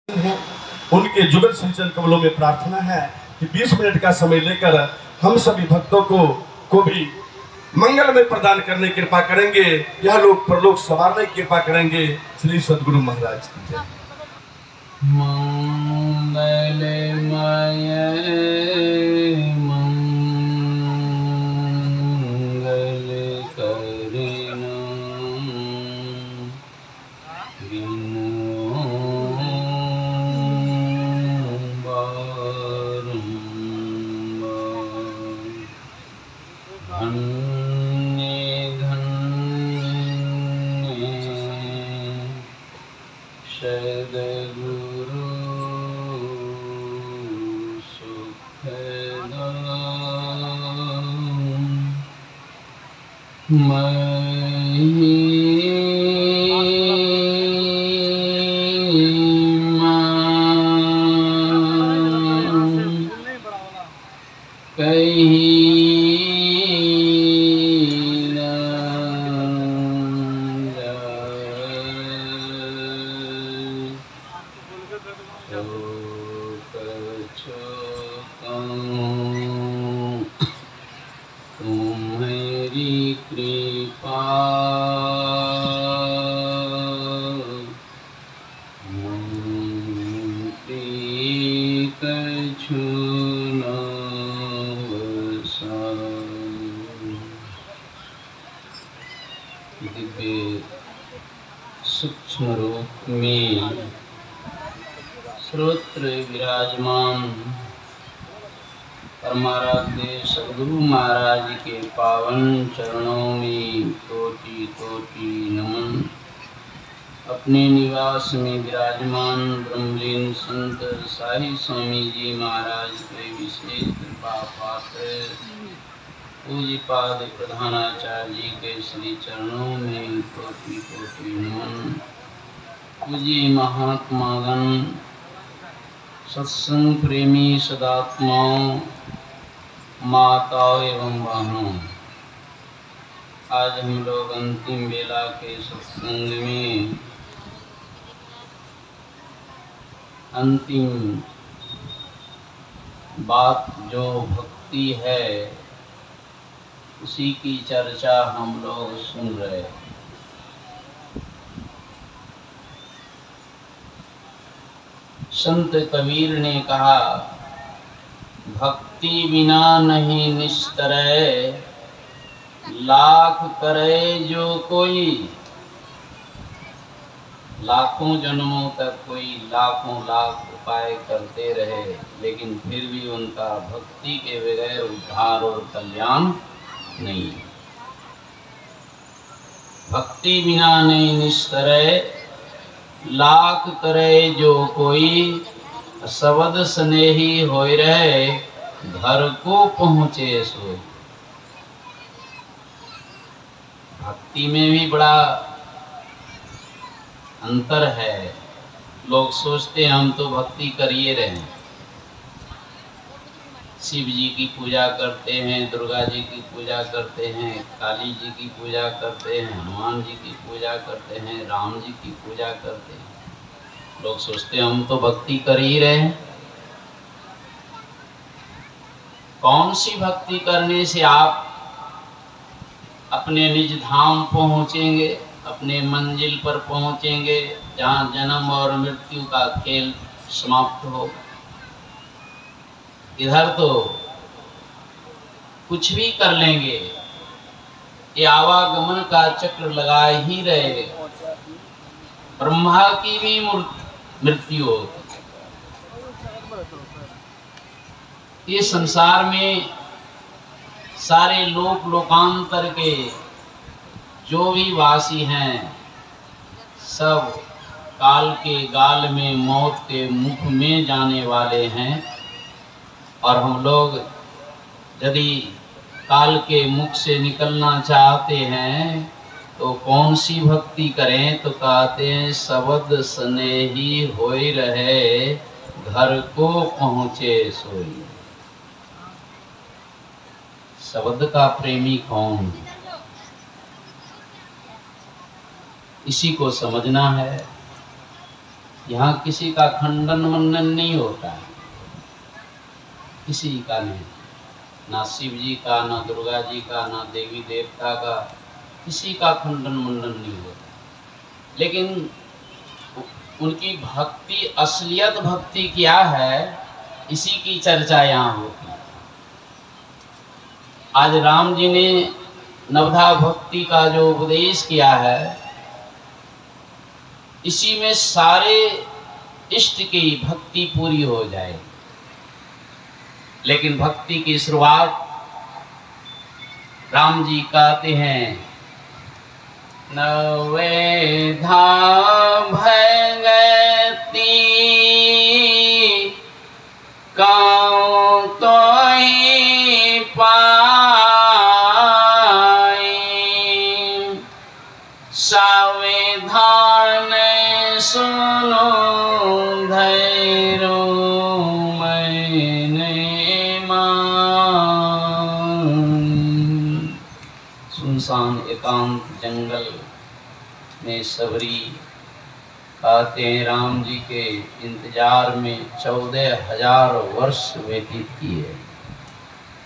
हैं, उनके जुगल सिंचन कमलों में प्रार्थना है कि 20 मिनट का समय लेकर हम सभी भक्तों को भी मंगल में प्रदान करने की कृपा करेंगे। यह लोग परलोक संवारने की कृपा करेंगे। श्री सद्गुरु महाराज की जय। तुम्हारी कृपा कछु न दिव्य सूक्ष्म रूप में श्रोत्र विराजमान परमाराध्य सद्गुरु महाराज के पावन चरणों में कोटि कोटि नमन। अपने निवास में विराजमान ब्रह्मलीन संत साई स्वामी जी महाराज के विशेष कृपा पात्र पूज्य पाद प्रधानाचार्य जी के श्री चरणों में कोटि कोटि नमन। पूज्य महात्मागण, सत्संग प्रेमी सदात्माओं, माताओं एवं बहनों, आज हम लोग अंतिम बेला के सत्संग में अंतिम बात जो भक्ति है उसी की चर्चा हम लोग सुन रहे हैं। संत कबीर ने कहा, भक्ति बिना नहीं निस्तरै, लाख करे जो कोई। लाखों जन्मों तक कोई लाखों लाख उपाय करते रहे, लेकिन फिर भी उनका भक्ति के बगैर उद्धार और कल्याण नहीं। भक्ति बिना नहीं निस्तरै, लाख करे जो कोई। शब्द स्नेही होय रहे, घर को पहुँचे सो। भक्ति में भी बड़ा अंतर है। लोग सोचते हैं हम तो भक्ति करिए रहे, शिव जी की पूजा करते हैं, दुर्गा जी की पूजा करते हैं, काली जी की पूजा करते हैं, हनुमान जी की पूजा करते हैं, राम जी की पूजा करते हैं। लोग सोचते हैं हम तो भक्ति कर ही रहे हैं। कौन सी भक्ति करने से आप अपने निज धाम पहुँचेंगे, अपने मंजिल पर पहुँचेंगे, जहाँ जन्म और मृत्यु का खेल समाप्त हो। इधर तो कुछ भी कर लेंगे, ये आवागमन का चक्र लगा ही रहेगा। ब्रह्मा की भी मृत्यु होगी। ये संसार में सारे लोक लोकांतर के जो भी वासी हैं, सब काल के गाल में मौत के मुख में जाने वाले हैं। और हम लोग यदि काल के मुख से निकलना चाहते हैं तो कौन सी भक्ति करें? तो कहते हैं शब्द स्नेही होय रहे, घर को पहुँचे सोई। शब्द का प्रेमी कौन है? इसी को समझना है। यहाँ किसी का खंडन मंडन नहीं होता है, किसी का नहीं, ना शिव जी का, ना दुर्गा जी का, ना देवी देवता का, किसी का खंडन मंडन नहीं होता। लेकिन उनकी भक्ति, असलियत भक्ति क्या है, इसी की चर्चा यहाँ होती है। आज राम जी ने नवधा भक्ति का जो उपदेश किया है, इसी में सारे इष्ट की भक्ति पूरी हो जाए। लेकिन भक्ति की शुरुआत राम जी कहते हैं, नवे धाम भगति काऊ तो ही पाए, सावधान सुनो धैर्य मैंने मान। सुनसान एकांत जंगल में सबरी कहते हैं राम जी के इंतजार में 14,000 वर्ष व्यतीत किए,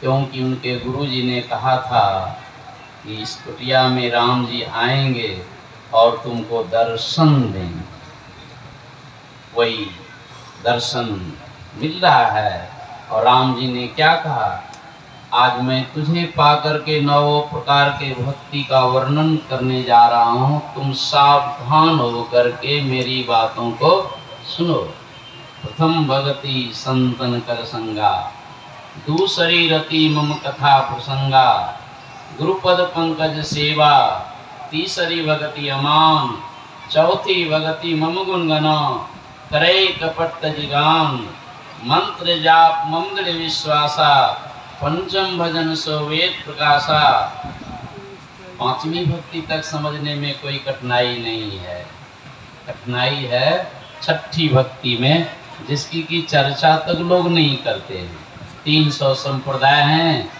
क्योंकि उनके गुरु जी ने कहा था कि इस कुटिया में राम जी आएंगे और तुमको दर्शन देंगे। वही दर्शन मिल रहा है। और राम जी ने क्या कहा, आज मैं तुझे पाकर के 9 प्रकार के भक्ति का वर्णन करने जा रहा हूँ, तुम सावधान हो करके मेरी बातों को सुनो। प्रथम भगति संतन कर संगा, दूसरी रति मम कथा प्रसंगा, गुरुपद पंकज सेवा, तीसरी भगति अमान, चौथी भगति मम गुण गना, करे कपट तजिगान, मंत्र जाप मंगल विश्वासा, पंचम भजन सो वेद प्रकाशा। 5वीं भक्ति तक समझने में कोई कठिनाई नहीं है। कठिनाई है 6ठी भक्ति में, जिसकी की चर्चा तक लोग नहीं करते हैं। 300 संप्रदाय हैं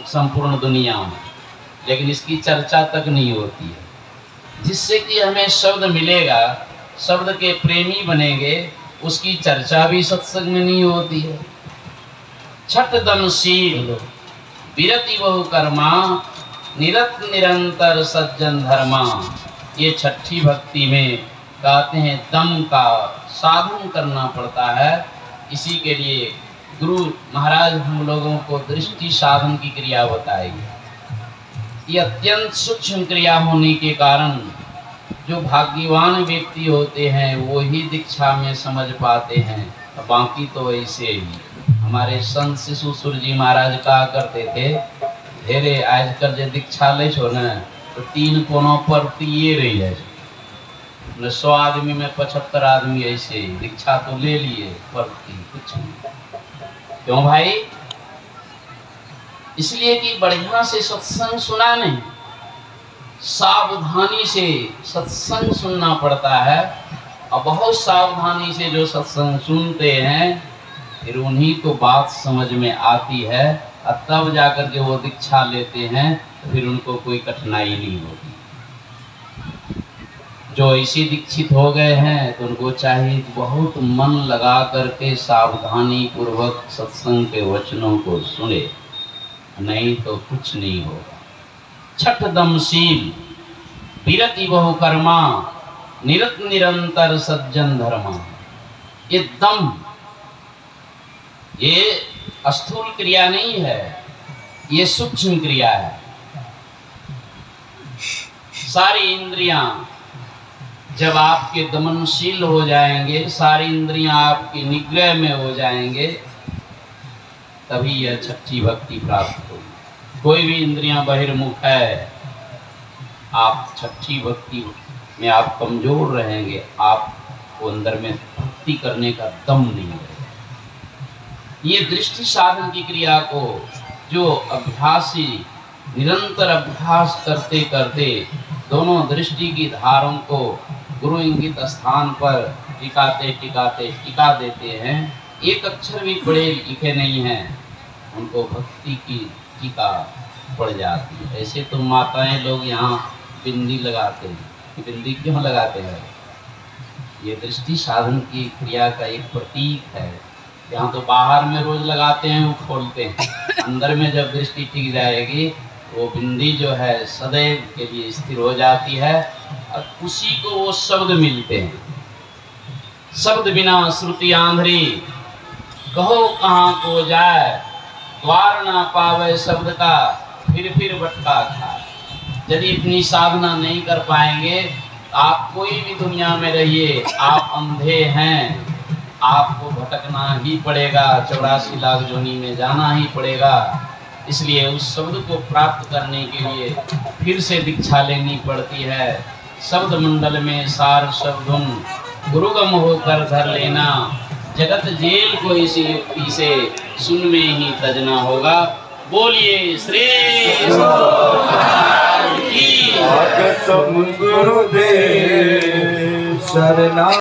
संपूर्ण दुनिया में, लेकिन इसकी चर्चा तक नहीं होती है। जिससे कि हमें शब्द मिलेगा, शब्द के प्रेमी बनेंगे, उसकी चर्चा भी सत्संग में नहीं होती है। छठ दमशील विरति बहु कर्मा, निरत निरंतर सज्जन धर्मा। ये 6ठी भक्ति में कहते हैं दम का साधन करना पड़ता है। इसी के लिए गुरु महाराज हम लोगों को दृष्टि साधन की क्रिया बताएगी। ये अत्यंत सूक्ष्म क्रिया होने के कारण जो भाग्यवान व्यक्ति होते हैं वो ही दीक्षा में समझ पाते हैं, बाकी तो ऐसे ही। हमारे संत शिशुसुर जी महाराज कहा करते थे, धेरे आजकल जो दीक्षा ले छो न तो 3 कोनों पर तिये रही है। 100 आदमी में 75 आदमी ऐसे ही दीक्षा तो ले लिए पर कुछ नहीं। क्यों भाई? इसलिए कि बढ़िया से सत्संग सुना नहीं, सावधानी से सत्संग सुनना पड़ता है। और बहुत सावधानी से जो सत्संग सुनते हैं, फिर उन्हीं को बात समझ में आती है, और तब जाकर के वो दीक्षा लेते हैं, तो फिर उनको कोई कठिनाई नहीं होती। जो ऐसे दीक्षित हो गए हैं तो उनको चाहिए बहुत मन लगा करके सावधानी पूर्वक सत्संग के वचनों को सुने, नहीं तो कुछ नहीं होगा। छठ दमशील विरति बहु कर्मा, निरत निरंतर सज्जन धर्मा। ये दम, ये स्थूल क्रिया नहीं है, ये सूक्ष्म क्रिया है। सारी इंद्रियां जब आपके दमनशील हो जाएंगे, सारी इंद्रियां आपकी निग्रह में हो जाएंगे, तभी यह 6ठी भक्ति प्राप्त होगी। कोई भी इंद्रियां बहिर्मुख है, आप 6ठी भक्ति में आप कमजोर रहेंगे, आपको अंदर में भक्ति करने का दम नहीं रहेगा। ये दृष्टि साधन की क्रिया को जो अभ्यासी निरंतर अभ्यास करते करते दोनों दृष्टि की धारों को गुरु इंगित स्थान पर टिका देते हैं। एक अक्षर भी पढ़े लिखे नहीं हैं, उनको भक्ति की टीका पड़ जाती है। ऐसे तो माताएं लोग यहाँ बिंदी लगाते हैं। बिंदी क्यों लगाते हैं? ये दृष्टि साधन की क्रिया का एक प्रतीक है। यहाँ तो बाहर में रोज लगाते हैं, वो खोलते हैं, अंदर में जब दृष्टि टिक जाएगी वो बिंदी जो है सदैव के लिए स्थिर हो जाती है और उसी को वो शब्द मिलते हैं। शब्द बिना श्रुति आंधरी, कहो कहाँ को जाए, द्वार ना पावे शब्द का, फिर भटका खाए। यदि इतनी साधना नहीं कर पाएंगे आप कोई भी दुनिया में रहिए, आप अंधे हैं, आपको भटकना ही पड़ेगा, 84 लाख योनि में जाना ही पड़ेगा। इसलिए उस शब्द को प्राप्त करने के लिए फिर से दीक्षा लेनी पड़ती है। शब्द मंडल में सार शब्दुन, गुरुगम होकर धर लेना, जगत जेल को इसी युक्ति से सुन में ही तजना होगा। बोलिए श्री गुरुदेव शरणा।